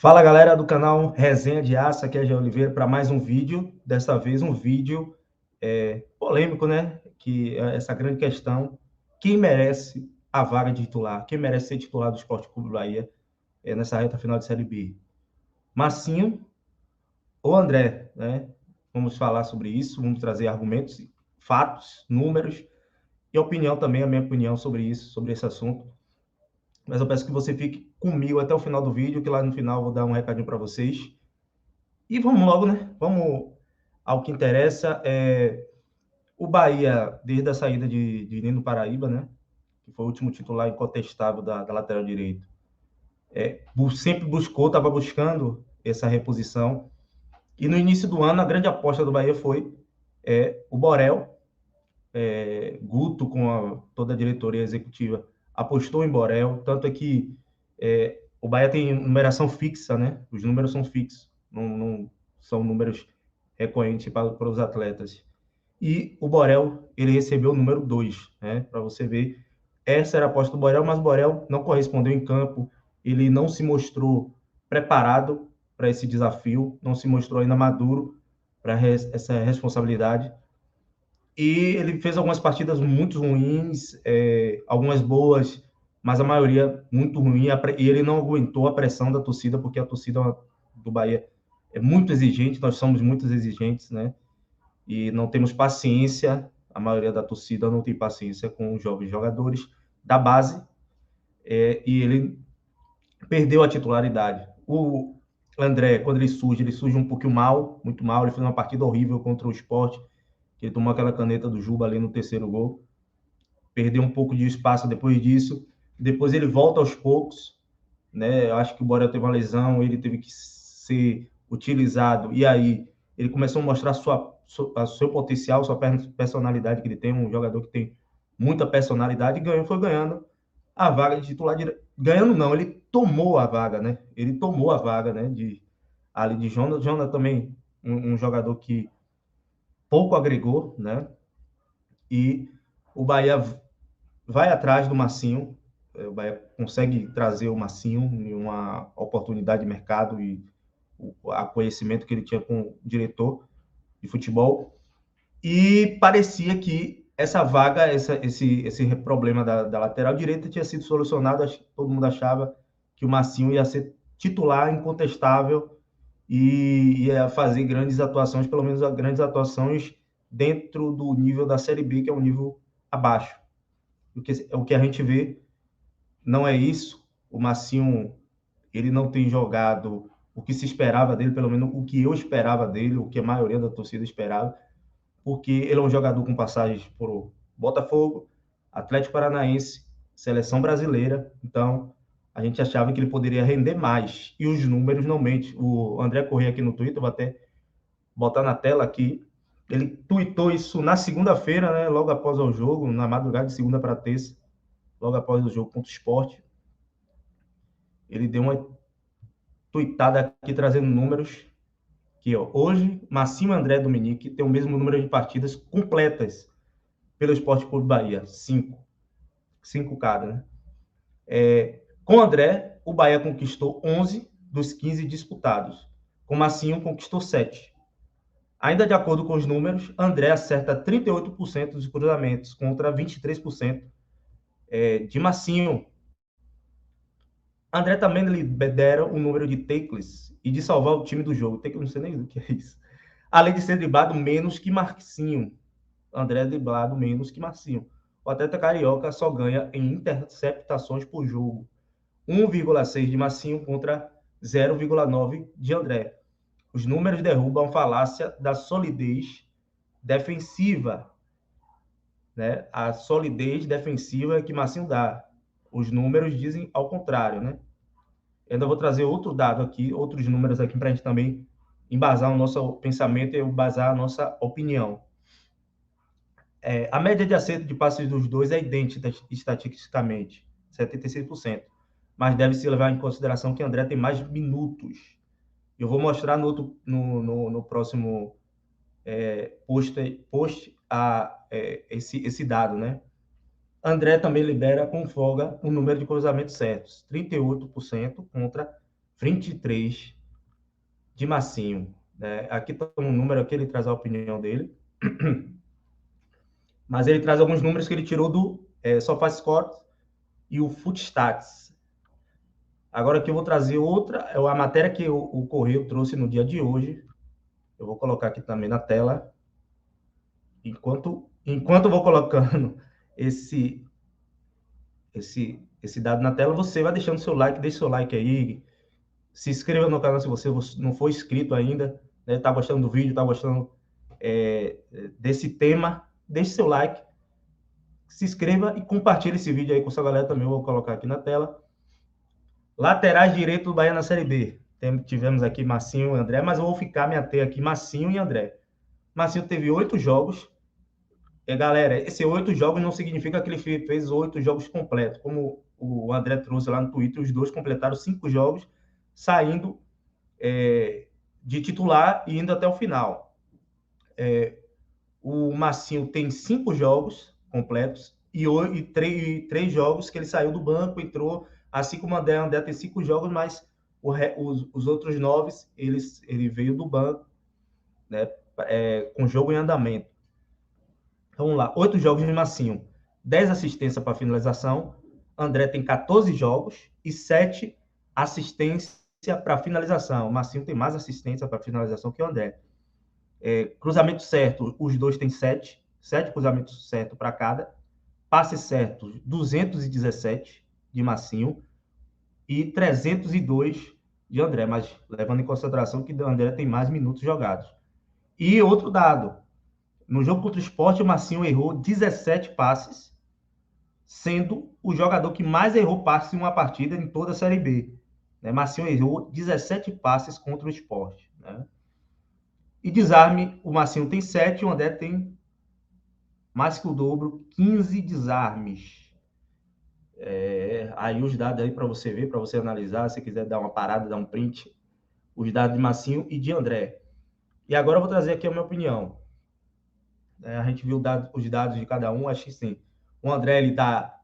Fala galera do canal Resenha de Aço, aqui é Gé Oliveira para mais um vídeo. Dessa vez um vídeo polêmico, né? Que é essa grande questão: quem merece a vaga de titular? Quem merece ser titular do Sport Clube Bahia nessa reta final de Série B? Massinho ou André, né? Vamos falar sobre isso, vamos trazer argumentos, fatos, números e opinião também, a minha opinião sobre isso, sobre esse assunto. Mas eu peço que você fique comigo até o final do vídeo, que lá no final eu vou dar um recadinho para vocês. E vamos logo, né? Vamos ao que interessa. O Bahia, desde a saída de Nino Paraíba, né? Que foi o último titular incontestável da lateral direito, sempre buscou, estava buscando essa reposição. E no início do ano, a grande aposta do Bahia foi o Borel. Guto, com toda a diretoria executiva, apostou em Borel. Tanto é que o Bahia tem numeração fixa, né? Os números são fixos, não são números recorrentes para os atletas. E o Borel, ele recebeu o número 2, né? Para você ver, essa era a aposta do Borel, mas o Borel não correspondeu em campo, ele não se mostrou preparado para esse desafio, não se mostrou ainda maduro para essa responsabilidade. E ele fez algumas partidas muito ruins, algumas boas, mas a maioria muito ruim, e ele não aguentou a pressão da torcida, porque a torcida do Bahia é muito exigente, nós somos muito exigentes, né? E não temos paciência, a maioria da torcida não tem paciência com os jovens jogadores da base, e ele perdeu a titularidade. O André, quando ele surge um pouquinho mal, muito mal, ele fez uma partida horrível contra o Sport, que ele tomou aquela caneta do Juba ali no terceiro gol, perdeu um pouco de espaço depois disso, depois ele volta aos poucos, né? Eu acho que o Borel teve uma lesão, ele teve que ser utilizado, e aí ele começou a mostrar seu potencial, sua personalidade que ele tem, um jogador que tem muita personalidade, e foi ganhando a vaga de titular, ganhando não, ele tomou a vaga, né? Ele tomou a vaga, né? Ali de Jonas. Jonas também um jogador que pouco agregou, né? E o Bahia vai atrás do Massinho, o Bahia consegue trazer o Massinho em uma oportunidade de mercado e o conhecimento que ele tinha com o diretor de futebol, e parecia que essa vaga, esse problema da lateral direita tinha sido solucionado. Todo mundo achava que o Massinho ia ser titular incontestável e ia fazer grandes atuações, pelo menos grandes atuações dentro do nível da Série B, que é um nível abaixo. O que a gente vê não é isso. O Massinho, ele não tem jogado o que se esperava dele, pelo menos o que eu esperava dele, o que a maioria da torcida esperava, porque ele é um jogador com passagens por Botafogo, Atlético Paranaense, Seleção Brasileira. Então, a gente achava que ele poderia render mais, e os números não mentem. O André Corrêa aqui no Twitter, vou até botar na tela aqui, ele tweetou isso na segunda-feira, né, logo após o jogo, na madrugada de segunda para terça, logo após o jogo contra o Sport. Ele deu uma tweetada aqui trazendo números que, ó, hoje, Massinho André Dominique tem o mesmo número de partidas completas pelo Sport Clube Bahia, 5. 5 cada, né? Com o André, o Bahia conquistou 11 dos 15 disputados. Com Massinho, conquistou 7. Ainda de acordo com os números, André acerta 38% dos cruzamentos contra 23% de Massinho. André também lidera o número de tackles e de salvar o time do jogo. Tackle, não sei nem o que é isso. Além de ser driblado menos que Marcinho. André é driblado menos que Marcinho. O atleta carioca só ganha em interceptações por jogo. 1,6 de Massinho contra 0,9 de André. Os números derrubam a falácia da solidez defensiva, né? A solidez defensiva que Massinho dá. Os números dizem ao contrário, né? Eu ainda vou trazer outro dado aqui, outros números aqui para a gente também embasar o nosso pensamento e embasar a nossa opinião. A média de acerto de passes dos dois é idêntica estatisticamente, 76%. Mas deve-se levar em consideração que André tem mais minutos. Eu vou mostrar no próximo post esse dado, né? André também libera com folga o número de cruzamentos certos, 38% contra 23 de Massinho. Né? Aqui está um número, aqui ele traz a opinião dele. Mas ele traz alguns números que ele tirou do SofaScore e o Footstats. Agora aqui eu vou trazer outra, é a matéria que o Correio trouxe no dia de hoje. Eu vou colocar aqui também na tela. Enquanto eu vou colocando esse dado na tela, você vai deixando seu like, deixe seu like aí, se inscreva no canal se você não for inscrito ainda, né? Tá gostando do vídeo, tá gostando desse tema, deixe seu like, se inscreva e compartilhe esse vídeo aí com sua galera também, eu vou colocar aqui na tela. Laterais direito do Bahia na Série B. Tivemos aqui Massinho e André, mas eu vou me ater aqui Massinho e André. Massinho teve 8 jogos. Galera, esses 8 jogos não significa que ele fez 8 jogos completos. Como o André trouxe lá no Twitter, os dois completaram 5 jogos, saindo de titular e indo até o final. O Massinho tem 5 jogos completos e 3 jogos que ele saiu do banco, entrou, assim como o André tem 5 jogos, mas os outros 9 ele veio do banco, né, com jogo em andamento. Então, vamos lá, 8 jogos de Massinho, 10 assistências para finalização, André tem 14 jogos e 7 assistências para finalização. O Massinho tem mais assistência para finalização que o André. Cruzamento certo, os dois têm 7 cruzamentos certos para cada. Passe certo, 217 de Massinho e 302 de André, mas levando em consideração que o André tem mais minutos jogados. E outro dado, no jogo contra o Sport, o Massinho errou 17 passes, sendo o jogador que mais errou passes em uma partida em toda a Série B. Massinho errou 17 passes contra o Sport. Né? E desarme, o Massinho tem 7, o André tem mais que o dobro, 15 desarmes. Aí os dados aí para você ver, para você analisar, se quiser dar uma parada, dar um print, os dados de Massinho e de André. E agora eu vou trazer aqui a minha opinião. A gente viu os dados de cada um, acho que sim. O André, ele dá,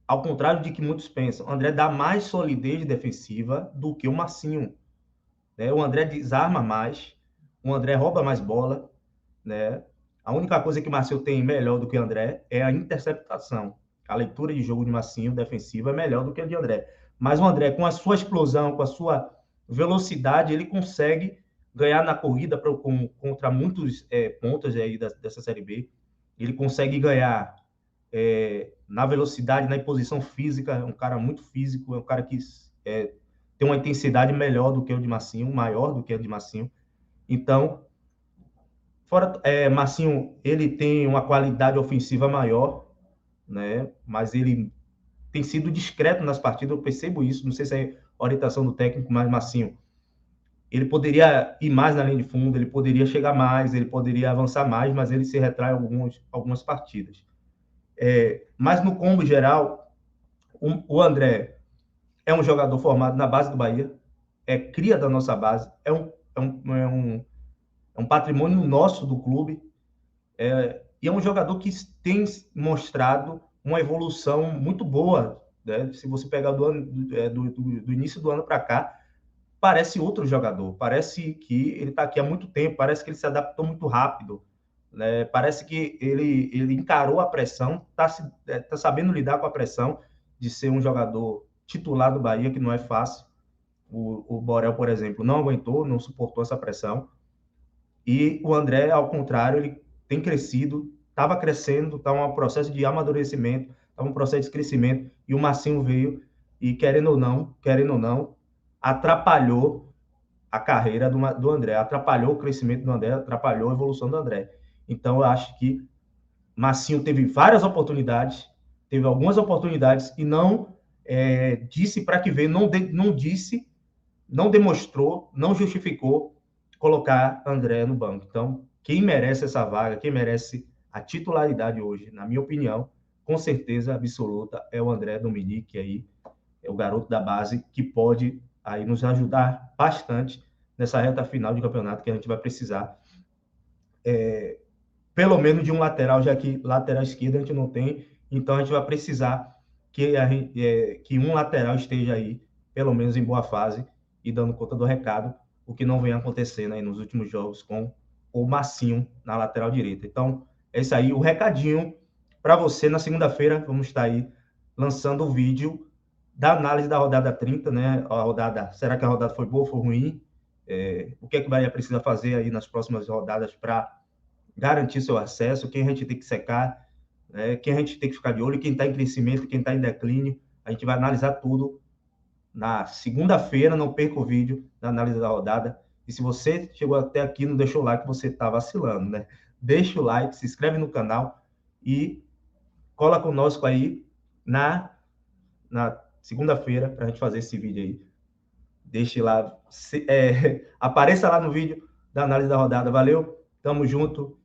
ao contrário de que muitos pensam, o André dá mais solidez defensiva do que o Massinho. O André desarma mais, o André rouba mais bola, né? A única coisa que o Massinho tem melhor do que o André é a interceptação. A leitura de jogo de Massinho defensiva é melhor do que a de André. Mas o André, com a sua explosão, com a sua velocidade, ele consegue ganhar na corrida contra muitos pontas aí dessa Série B. Ele consegue ganhar na velocidade, na imposição física. É um cara muito físico, é um cara que tem uma intensidade melhor do que o de Massinho, maior do que a de Massinho. Então, Massinho, ele tem uma qualidade ofensiva maior, né? Mas ele tem sido discreto nas partidas, eu percebo isso, não sei se é orientação do técnico, mas Massinho, ele poderia ir mais na linha de fundo, ele poderia chegar mais, ele poderia avançar mais, mas ele se retrai algumas partidas. Mas no combo geral, o André é um jogador formado na base do Bahia, é cria da nossa base, é um patrimônio nosso do clube, e é um jogador que tem mostrado uma evolução muito boa, né? Se você pegar do início do ano para cá, parece outro jogador, parece que ele está aqui há muito tempo, parece que ele se adaptou muito rápido, né? Parece que ele encarou a pressão, tá sabendo lidar com a pressão de ser um jogador titular do Bahia, que não é fácil. O Borel, por exemplo, não aguentou, não suportou essa pressão. E o André, ao contrário, ele tem crescido, estava crescendo, está um processo de amadurecimento, está um processo de crescimento, e o Massinho veio e, querendo ou não, atrapalhou a carreira do André, atrapalhou o crescimento do André, atrapalhou a evolução do André. Então, eu acho que Massinho teve várias oportunidades, teve algumas oportunidades e não disse para que veio, não disse, não demonstrou, não justificou colocar André no banco. Então, quem merece essa vaga, quem merece a titularidade hoje, na minha opinião, com certeza absoluta, é o André Dominique aí, é o garoto da base que pode aí nos ajudar bastante nessa reta final de campeonato que a gente vai precisar, pelo menos de um lateral, já que lateral esquerda a gente não tem, então a gente vai precisar que um lateral esteja aí, pelo menos em boa fase, e dando conta do recado, o que não vem acontecendo aí nos últimos jogos com o Massinho na lateral direita. Então, é isso aí, o recadinho para você. Na segunda-feira vamos estar aí lançando o vídeo da análise da rodada 30, né? A rodada, será que a rodada foi boa, foi ruim? O que é que o Bahia precisa fazer aí nas próximas rodadas para garantir seu acesso? Quem a gente tem que secar, né? Quem a gente tem que ficar de olho, quem está em crescimento, quem está em declínio. A gente vai analisar tudo na segunda-feira. Não perca o vídeo da análise da rodada. E se você chegou até aqui e não deixou o like, você está vacilando, né? Deixa o like, se inscreve no canal e cola conosco aí na segunda-feira para a gente fazer esse vídeo aí. Deixe lá, apareça lá no vídeo da análise da rodada. Valeu, tamo junto